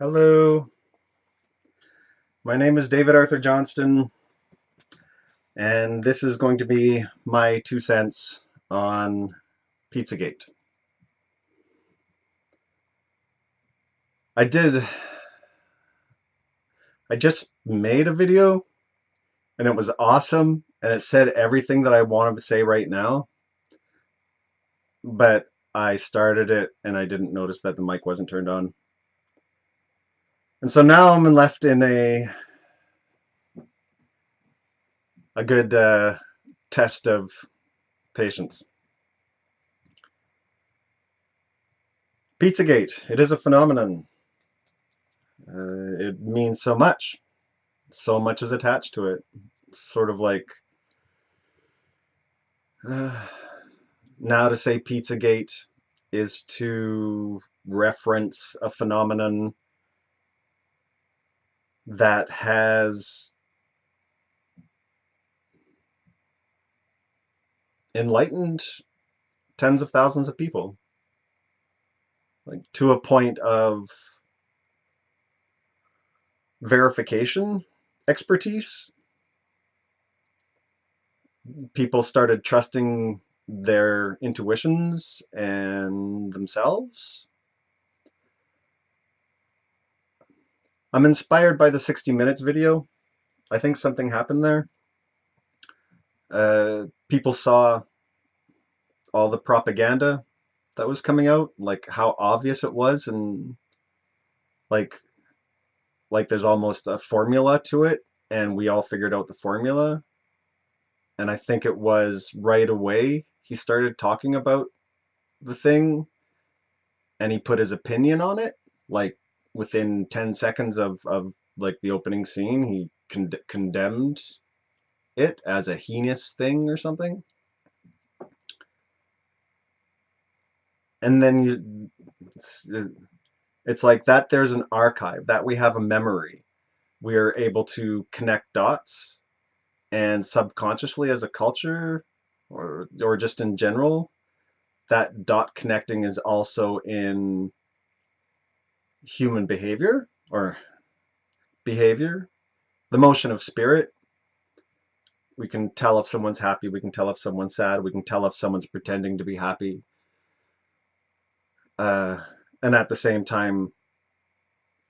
Hello, my name is David Arthur Johnston, and this is going to be my 2 cents on Pizzagate. I did, I just made a video and it was awesome and it said everything that I wanted to say right now, but I started it and I didn't notice that the mic wasn't turned on. And so now I'm left in a good test of patience. Pizzagate, it is a phenomenon. It means so much. So much is attached to it. It's sort of like uh, now to say Pizzagate is to reference a phenomenon that has enlightened tens of thousands of people, like to a point of verification expertise. People started trusting their intuitions and themselves. I'm inspired by the 60 Minutes video. I think something happened there. People saw all the propaganda that was coming out, like how obvious it was, and like there's almost a formula to it, and we all figured out the formula. And I think it was right away he started talking about the thing and he put his opinion on it, like within 10 seconds of like the opening scene, he condemned it as a heinous thing or something. And then it's like that there's an archive, that we have a memory. We are able to connect dots, and subconsciously as a culture, or just in general, that dot connecting is also in human behavior, or behavior, the motion of spirit. We can tell if someone's happy, we can tell if someone's sad, we can tell if someone's pretending to be happy. Uh, and at the same time,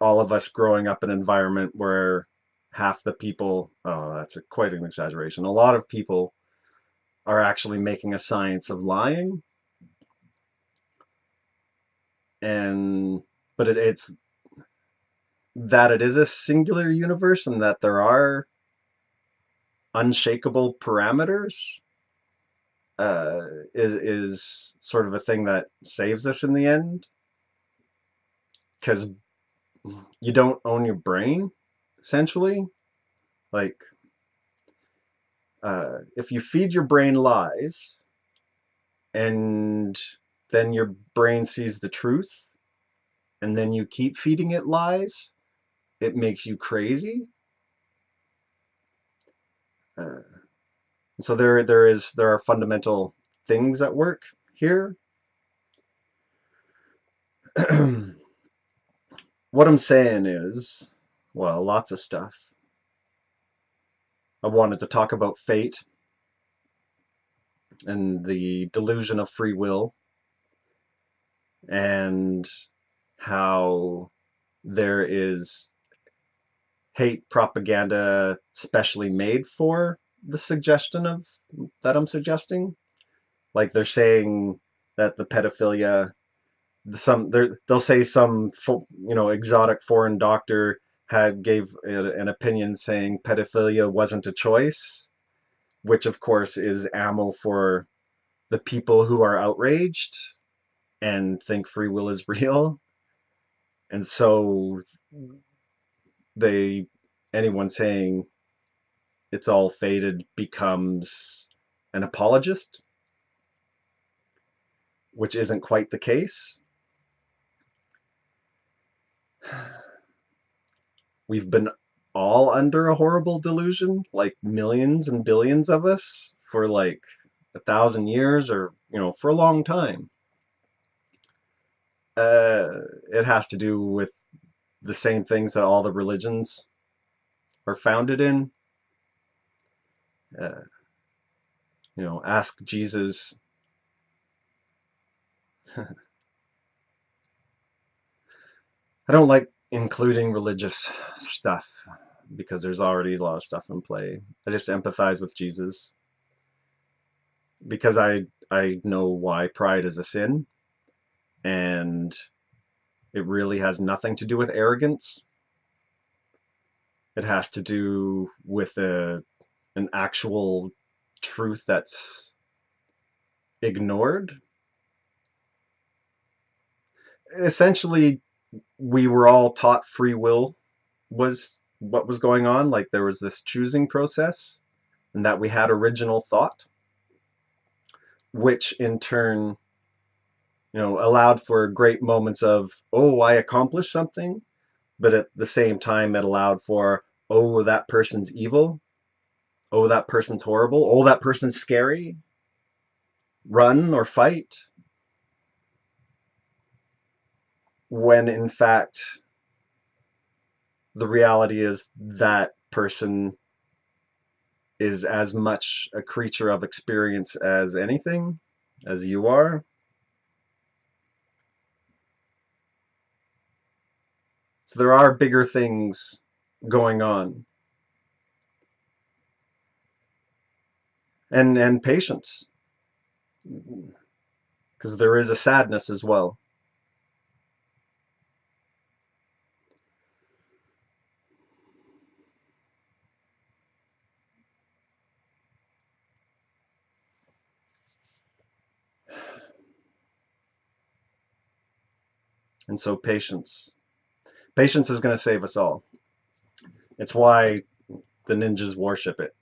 all of us growing up in an environment where half the people, oh, that's quite an exaggeration, a lot of people are actually making a science of lying. And but it's that it is a singular universe and that there are unshakable parameters, uh, is sort of a thing that saves us in the end, because you don't own your brain, essentially. Like, if you feed your brain lies and then your brain sees the truth and then you keep feeding it lies, it makes you crazy. Uh, so there are fundamental things at work here. What I'm saying is, well, lots of stuff. I wanted to talk about fate and the delusion of free will, and how there is hate propaganda specially made for the suggestion of that I'm suggesting. Like they're saying that the pedophilia, they'll say some exotic foreign doctor had gave an opinion saying pedophilia wasn't a choice, which of course is ammo for the people who are outraged and think free will is real. And so they anyone saying it's all fated becomes an apologist, which isn't quite the case. We've been all under a horrible delusion, like millions and billions of us, for like 1,000 years, or for a long time. It has to do with the same things that all the religions are founded in. Uh, ask Jesus. I don't like including religious stuff because there's already a lot of stuff in play. I just empathize with Jesus because I know why pride is a sin, and it really has nothing to do with arrogance. It has to do with an actual truth that's ignored. Essentially, we were all taught free will was what was going on. Like there was this choosing process, and that we had original thought, which in turn, allowed for great moments of, oh, I accomplished something, but at the same time, it allowed for, oh, that person's evil. Oh, that person's horrible. Oh, that person's scary. Run or fight. When in fact, the reality is that person is as much a creature of experience as anything, as you are. So there are bigger things going on. And patience, because there is a sadness as well. And so patience is going to save us all. It's why the ninjas worship it.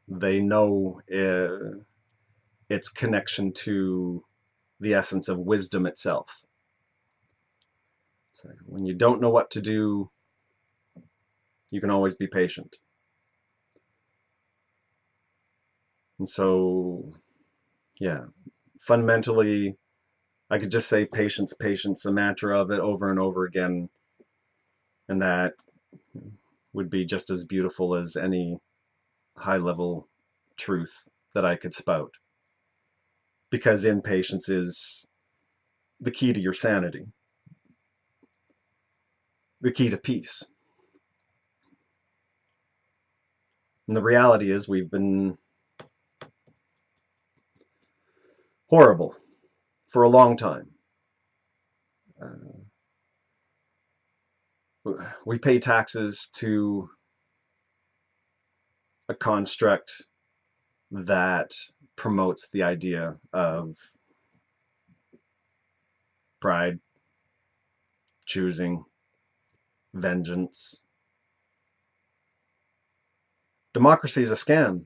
They know its connection to the essence of wisdom itself. So when you don't know what to do, you can always be patient. And so, yeah, fundamentally, I could just say patience, patience, a mantra of it over and over again, and that would be just as beautiful as any high-level truth that I could spout. Because impatience is the key to your sanity, the key to peace. And the reality is we've been horrible for a long time. Uh, we pay taxes to a construct that promotes the idea of pride, choosing, vengeance. Democracy is a scam.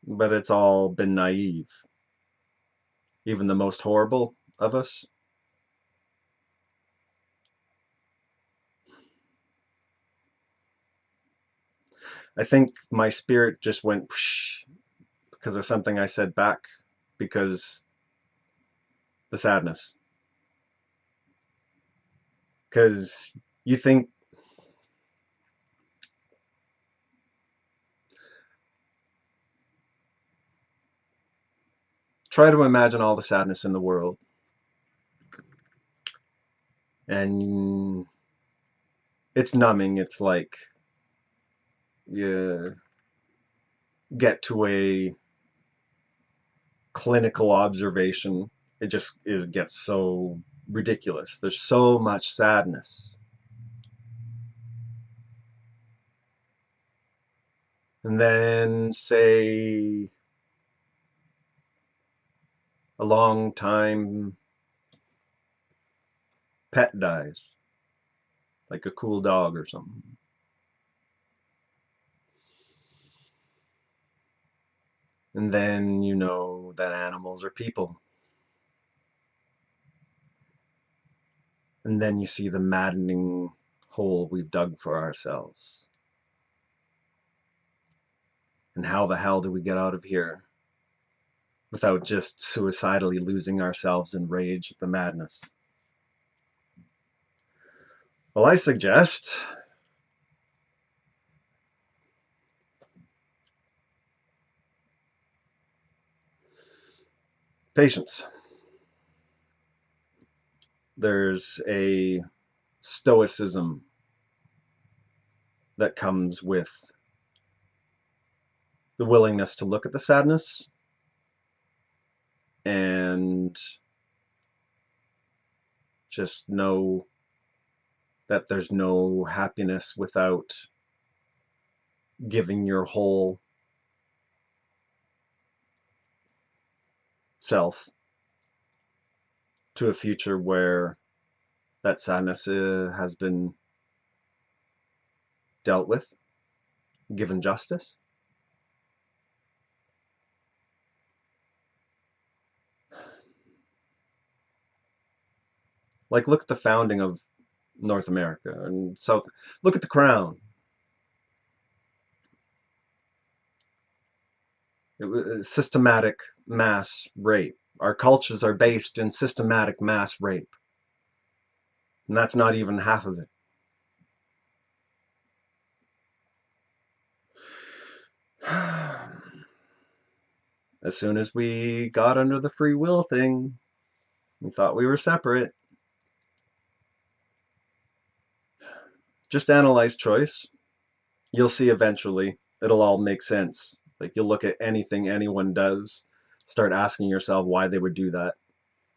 But it's all been naive. Even the most horrible of us. I think my spirit just went because of something I said back, because the sadness. Because you think, try to imagine all the sadness in the world, and it's numbing. It's like you get to a clinical observation. It gets so ridiculous. There's so much sadness. And then say a long time pet dies, like a cool dog or something. And then you know that animals are people. And then you see the maddening hole we've dug for ourselves. And how the hell do we get out of here without just suicidally losing ourselves in rage at the madness? Well, I suggest patience. There's a stoicism that comes with the willingness to look at the sadness and just know that there's no happiness without giving your whole self to a future where that sadness has been dealt with, given justice. Like, look at the founding of North America and South. Look at the Crown. It was systematic mass rape. Our cultures are based in systematic mass rape. And that's not even half of it. As soon as we got under the free will thing, we thought we were separate. Just analyze choice. You'll see eventually it'll all make sense. Like, you'll look at anything anyone does, start asking yourself why they would do that,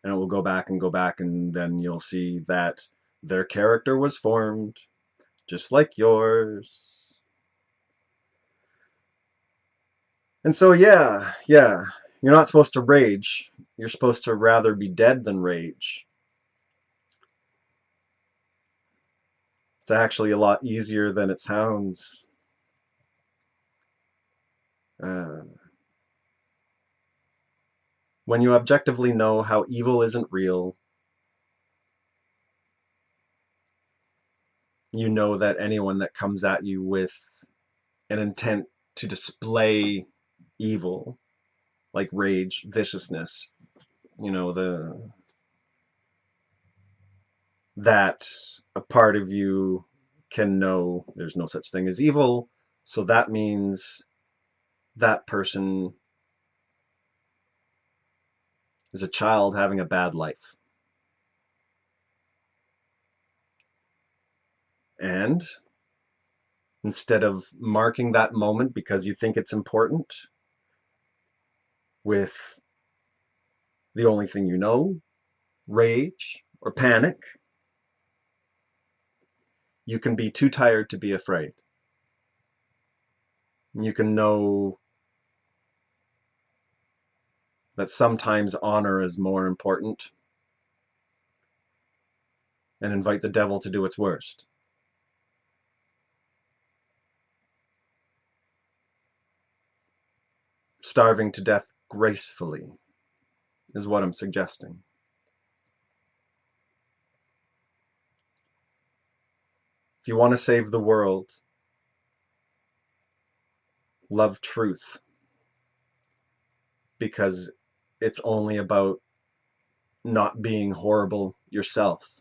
and it will go back, and then you'll see that their character was formed just like yours. And so, yeah, you're not supposed to rage. You're supposed to rather be dead than rage. It's actually a lot easier than it sounds. Uh, when you objectively know how evil isn't real, you know that anyone that comes at you with an intent to display evil, like rage, viciousness, that a part of you can know there's no such thing as evil, so that means that person is a child having a bad life. And instead of marking that moment because you think it's important with the only thing you know, rage or panic, you can be too tired to be afraid. You can know that sometimes honor is more important and invite the devil to do its worst. Starving to death gracefully is what I'm suggesting. If you want to save the world, love truth, because it's only about not being horrible yourself.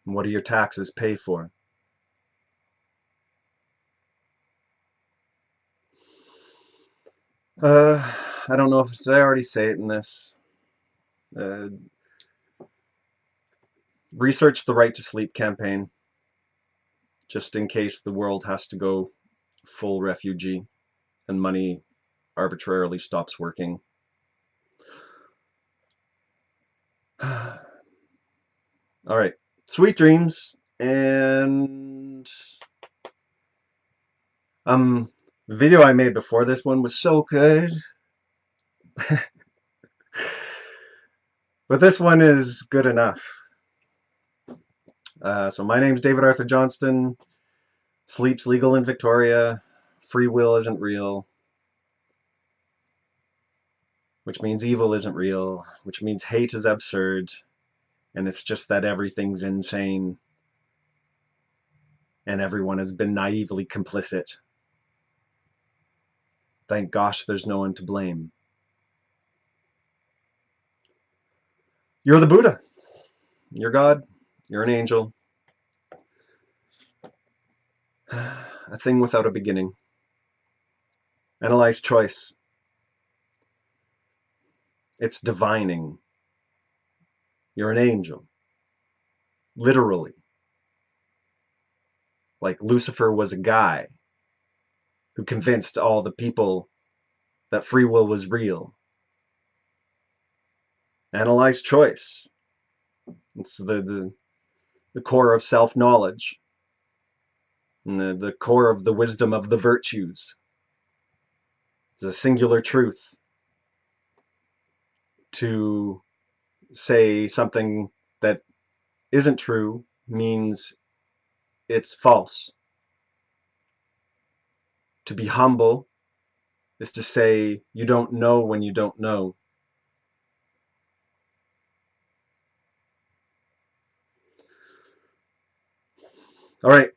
What do your taxes pay for? I don't know if did I already say it in this. Uh, Research the Right to Sleep campaign, just in case the world has to go full refugee and money arbitrarily stops working. All right, sweet dreams, and the video I made before this one was so good. But this one is good enough. So my name's David Arthur Johnston. Sleep's legal in Victoria. Free will isn't real. Which means evil isn't real. Which means hate is absurd. And it's just that everything's insane. And everyone has been naively complicit. Thank gosh there's no one to blame. You're the Buddha. You're God. You're an angel. A thing without a beginning. Analyze choice. It's divining. You're an angel. Literally. Like Lucifer was a guy who convinced all the people that free will was real. Analyze choice. It's the core of self-knowledge. And the core of the wisdom of the virtues. It's a singular truth. To say something that isn't true means it's false. To be humble is to say you don't know when you don't know. All right.